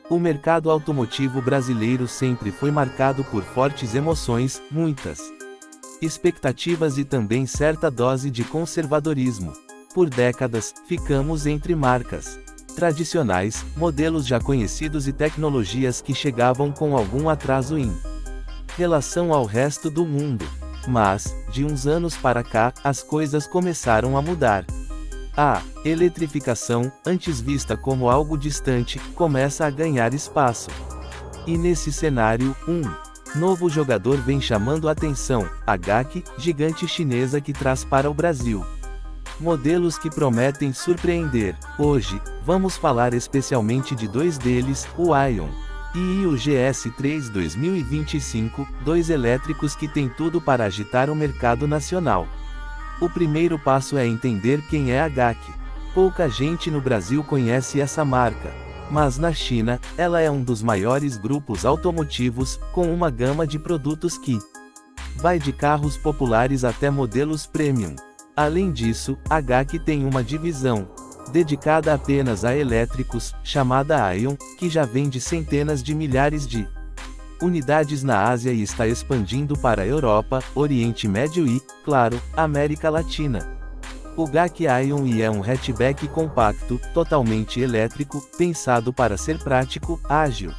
O mercado automotivo brasileiro sempre foi marcado por fortes emoções, muitas expectativas e também certa dose de conservadorismo. Por décadas, ficamos entre marcas tradicionais, modelos já conhecidos e tecnologias que chegavam com algum atraso em relação ao resto do mundo. Mas, de uns anos para cá, as coisas começaram a mudar. A eletrificação, antes vista como algo distante, começa a ganhar espaço. E nesse cenário, um novo jogador vem chamando a atenção, a GAC, gigante chinesa que traz para o Brasil modelos que prometem surpreender. Hoje, vamos falar especialmente de dois deles, o Aion e o GS3 2025, dois elétricos que têm tudo para agitar o mercado nacional. O primeiro passo é entender quem é a GAC. Pouca gente no Brasil conhece essa marca, mas na China, ela é um dos maiores grupos automotivos, com uma gama de produtos que vai de carros populares até modelos premium. Além disso, a GAC tem uma divisão dedicada apenas a elétricos, chamada Aion, que já vende centenas de milhares de unidades na Ásia e está expandindo para a Europa, Oriente Médio e, claro, América Latina. O GAC Aion é um hatchback compacto, totalmente elétrico, pensado para ser prático, ágil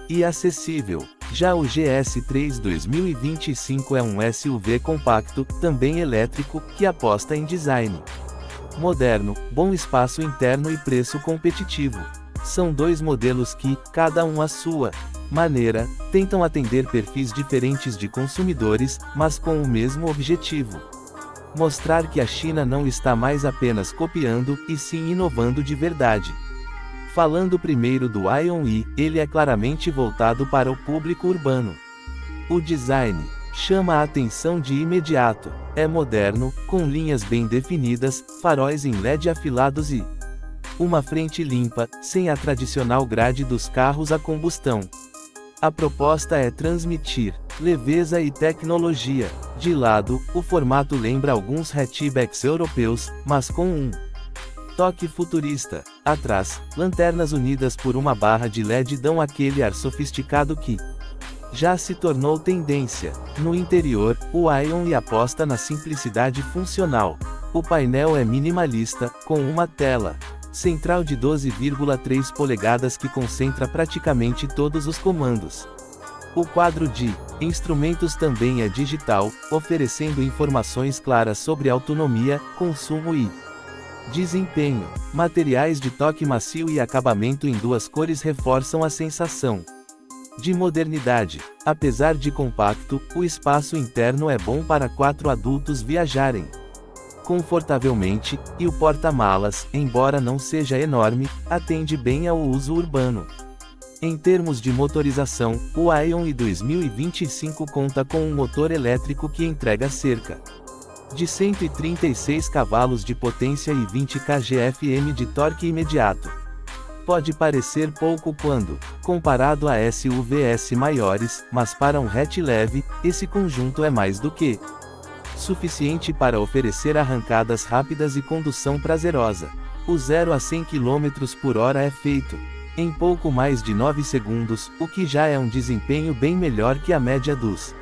e acessível. Já o GS3 2025 é um SUV compacto, também elétrico, que aposta em design moderno, bom espaço interno e preço competitivo. São dois modelos que, cada um à sua maneira, tentam atender perfis diferentes de consumidores, mas com o mesmo objetivo: mostrar que a China não está mais apenas copiando, e sim inovando de verdade. Falando primeiro do Aion e, ele é claramente voltado para o público urbano. O design chama a atenção de imediato. É moderno, com linhas bem definidas, faróis em LED afilados e uma frente limpa, sem a tradicional grade dos carros a combustão. A proposta é transmitir leveza e tecnologia. De lado, o formato lembra alguns hatchbacks europeus, mas com um toque futurista. Atrás, lanternas unidas por uma barra de LED dão aquele ar sofisticado que já se tornou tendência. No interior, o Aion aposta na simplicidade funcional. O painel é minimalista, com uma tela central de 12,3 polegadas que concentra praticamente todos os comandos. O quadro de instrumentos também é digital, oferecendo informações claras sobre autonomia, consumo e desempenho. Materiais de toque macio e acabamento em duas cores reforçam a sensação de modernidade. Apesar de compacto, o espaço interno é bom para 4 adultos viajarem confortavelmente, e o porta-malas, embora não seja enorme, atende bem ao uso urbano. Em termos de motorização, o Aion 2025 conta com um motor elétrico que entrega cerca de 136 cavalos de potência e 20 kgfm de torque imediato. Pode parecer pouco quando comparado a SUVs maiores, mas para um hatch leve, esse conjunto é mais do que suficiente para oferecer arrancadas rápidas e condução prazerosa. O 0 a 100 km por hora é feito em pouco mais de 9 segundos, o que já é um desempenho bem melhor que a média dos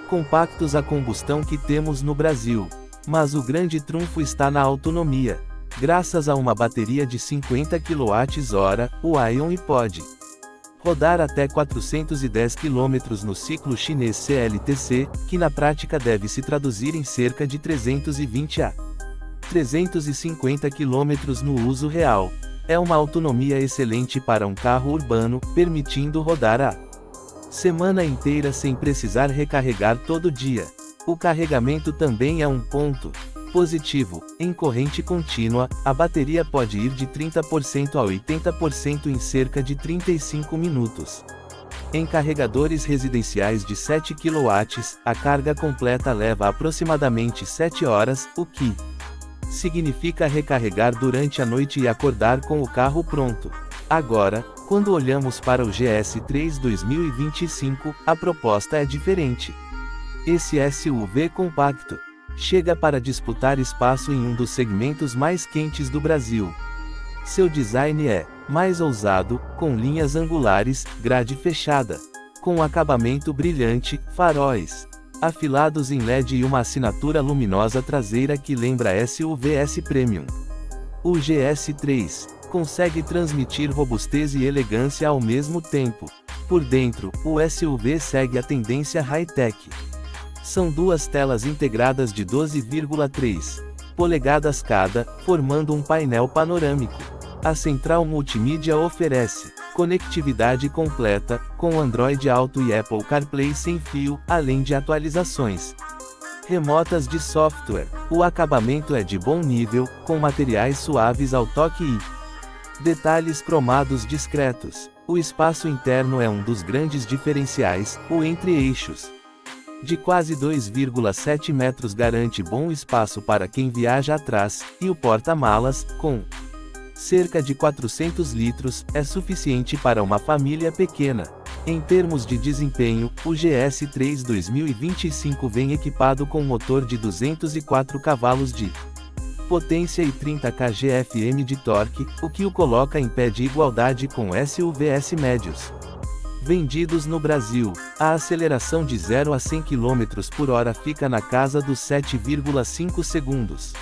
compactos a combustão que temos no Brasil. Mas o grande trunfo está na autonomia. Graças a uma bateria de 50 kWh, o Aion pode rodar até 410 km no ciclo chinês CLTC, que na prática deve se traduzir em cerca de 320 a 350 km no uso real. É uma autonomia excelente para um carro urbano, permitindo rodar a semana inteira sem precisar recarregar todo dia. O carregamento também é um ponto positivo. Em corrente contínua, a bateria pode ir de 30% a 80% em cerca de 35 minutos. Em carregadores residenciais de 7 kW, a carga completa leva aproximadamente 7 horas, o que significa recarregar durante a noite e acordar com o carro pronto. Agora, quando olhamos para o GS3 2025, a proposta é diferente. Esse SUV compacto chega para disputar espaço em um dos segmentos mais quentes do Brasil. Seu design é Mais ousado, com linhas angulares, grade fechada. Com acabamento brilhante, faróis afilados em LED e uma assinatura luminosa traseira que lembra SUV Premium. O GS3 consegue transmitir robustez e elegância ao mesmo tempo. Por dentro, o SUV segue a tendência high-tech. São duas telas integradas de 12,3 polegadas cada, formando um painel panorâmico. A central multimídia oferece conectividade completa, com Android Auto e Apple CarPlay sem fio, além de atualizações remotas de software. O acabamento é de bom nível, com materiais suaves ao toque e detalhes cromados discretos. O espaço interno é um dos grandes diferenciais, o entre-eixos de quase 2,7 metros garante bom espaço para quem viaja atrás, e o porta-malas, com cerca de 400 litros, é suficiente para uma família pequena. Em termos de desempenho, o GS3 2025 vem equipado com motor de 204 cavalos de potência e 30 kgfm de torque, o que o coloca em pé de igualdade com SUVs médios vendidos no Brasil. A aceleração de 0 a 100 km por hora fica na casa dos 7,5 segundos.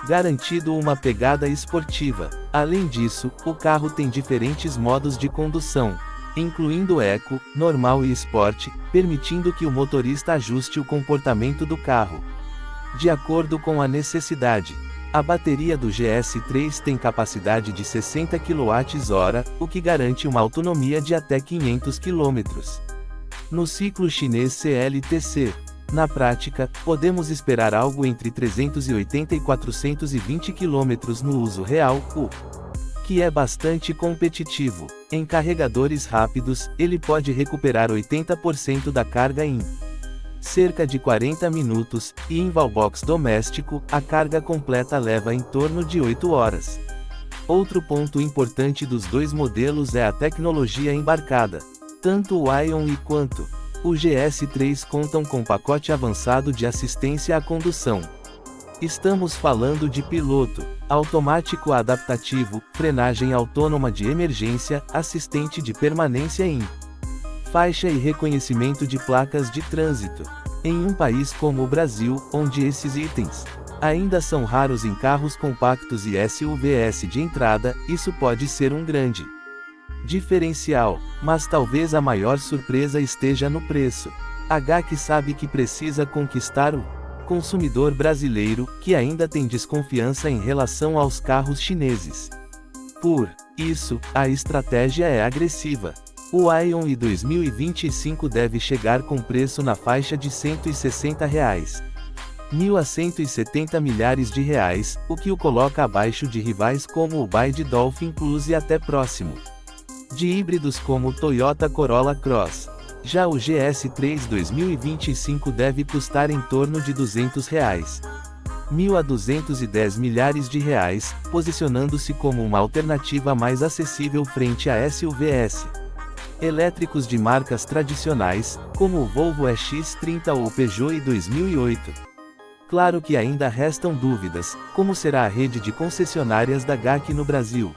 Garantido uma pegada esportiva. Além disso, o carro tem diferentes modos de condução, incluindo Eco, Normal e Sport, permitindo que o motorista ajuste o comportamento do carro de acordo com a necessidade. A bateria do GS3 tem capacidade de 60 kWh, o que garante uma autonomia de até 500 km. No ciclo chinês CLTC, na prática, podemos esperar algo entre 380 e 420 km no uso real, o que é bastante competitivo. Em carregadores rápidos, ele pode recuperar 80% da carga em cerca de 40 minutos, e em wallbox doméstico, a carga completa leva em torno de 8 horas. Outro ponto importante dos dois modelos é a tecnologia embarcada. Tanto o Ion e quanto o GS3 contam com pacote avançado de assistência à condução. Estamos falando de piloto automático adaptativo, frenagem autônoma de emergência, assistente de permanência em faixa e reconhecimento de placas de trânsito. Em um país como o Brasil, onde esses itens ainda são raros em carros compactos e SUVs de entrada, isso pode ser um grande diferencial, mas talvez a maior surpresa esteja no preço. A GAC sabe que precisa conquistar o consumidor brasileiro, que ainda tem desconfiança em relação aos carros chineses. Por isso, a estratégia é agressiva. O Ion e 2025 deve chegar com preço na faixa de R$ 160 reais. 1.000 a 170 milhares de reais, o que o coloca abaixo de rivais como o BYD Dolphin Plus e até próximo de híbridos como o Toyota Corolla Cross. Já o GS3 2025 deve custar em torno de R$ 200 reais. 1.000 a 210 milhares de reais, posicionando-se como uma alternativa mais acessível frente a SUVs elétricos de marcas tradicionais, como o Volvo EX30 ou o Peugeot i 2008. Claro que ainda restam dúvidas: como será a rede de concessionárias da GAC no Brasil?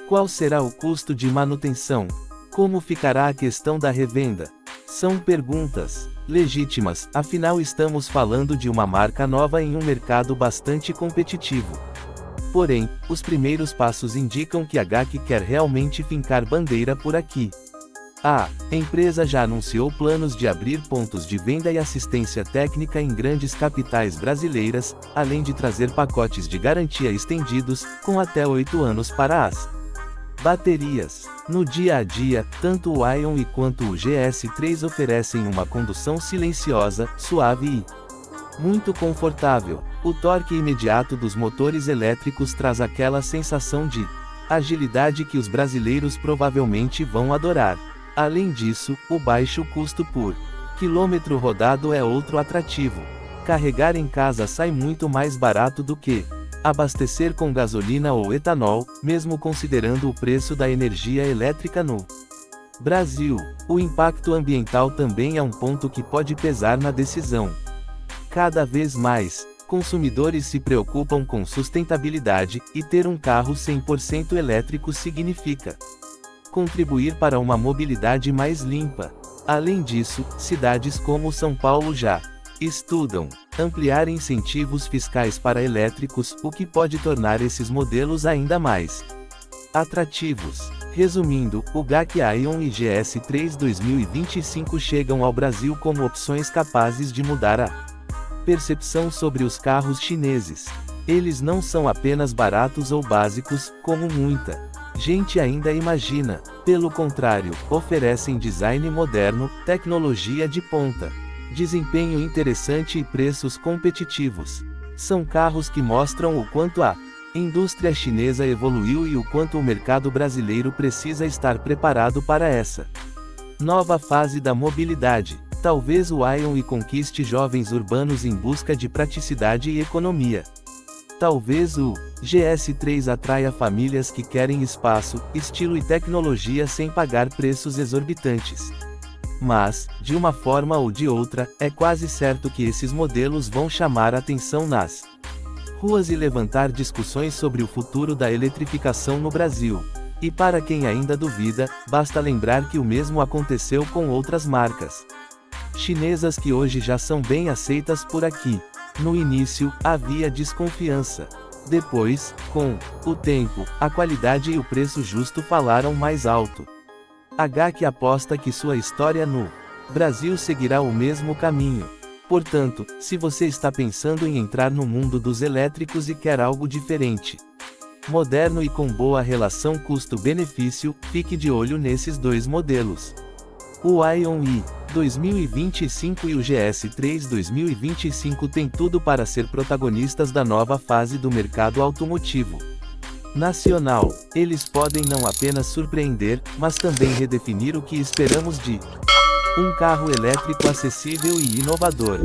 Qual será o custo de manutenção? Como ficará a questão da revenda? São perguntas legítimas, afinal estamos falando de uma marca nova em um mercado bastante competitivo. Porém, os primeiros passos indicam que a GAC quer realmente fincar bandeira por aqui. A empresa já anunciou planos de abrir pontos de venda e assistência técnica em grandes capitais brasileiras, além de trazer pacotes de garantia estendidos, com até 8 anos para as baterias. No dia a dia, tanto o Ion e quanto o GS3 oferecem uma condução silenciosa, suave e muito confortável. O torque imediato dos motores elétricos traz aquela sensação de agilidade que os brasileiros provavelmente vão adorar. Além disso, o baixo custo por quilômetro rodado é outro atrativo. Carregar em casa sai muito mais barato do que abastecer com gasolina ou etanol, mesmo considerando o preço da energia elétrica no Brasil. O impacto ambiental também é um ponto que pode pesar na decisão. Cada vez mais, Consumidores se preocupam com sustentabilidade, e ter um carro 100% elétrico significa contribuir para uma mobilidade mais limpa. Além disso, cidades como São Paulo já estudam ampliar incentivos fiscais para elétricos, o que pode tornar esses modelos ainda mais atrativos. Resumindo, o GAC Aion e GS3 2025 chegam ao Brasil como opções capazes de mudar a percepção sobre os carros chineses. Eles não são apenas baratos ou básicos, como muita gente ainda imagina. Pelo contrário, oferecem design moderno, tecnologia de ponta, desempenho interessante e preços competitivos. São carros que mostram o quanto a indústria chinesa evoluiu e o quanto o mercado brasileiro precisa estar preparado para essa nova fase da mobilidade. Talvez o Aion conquiste jovens urbanos em busca de praticidade e economia. Talvez o GS3 atraia famílias que querem espaço, estilo e tecnologia sem pagar preços exorbitantes. Mas, de uma forma ou de outra, é quase certo que esses modelos vão chamar atenção nas ruas e levantar discussões sobre o futuro da eletrificação no Brasil. E para quem ainda duvida, basta lembrar que o mesmo aconteceu com outras marcas chinesas que hoje já são bem aceitas por aqui. No início, havia desconfiança. Depois, com o tempo, a qualidade e o preço justo falaram mais alto. A GAC aposta que sua história no Brasil seguirá o mesmo caminho. Portanto, se você está pensando em entrar no mundo dos elétricos e quer algo diferente, moderno e com boa relação custo-benefício, fique de olho nesses dois modelos. O Aion i 2025 e o GS3 2025 têm tudo para ser protagonistas da nova fase do mercado automotivo nacional. Eles podem não apenas surpreender, mas também redefinir o que esperamos de um carro elétrico acessível e inovador.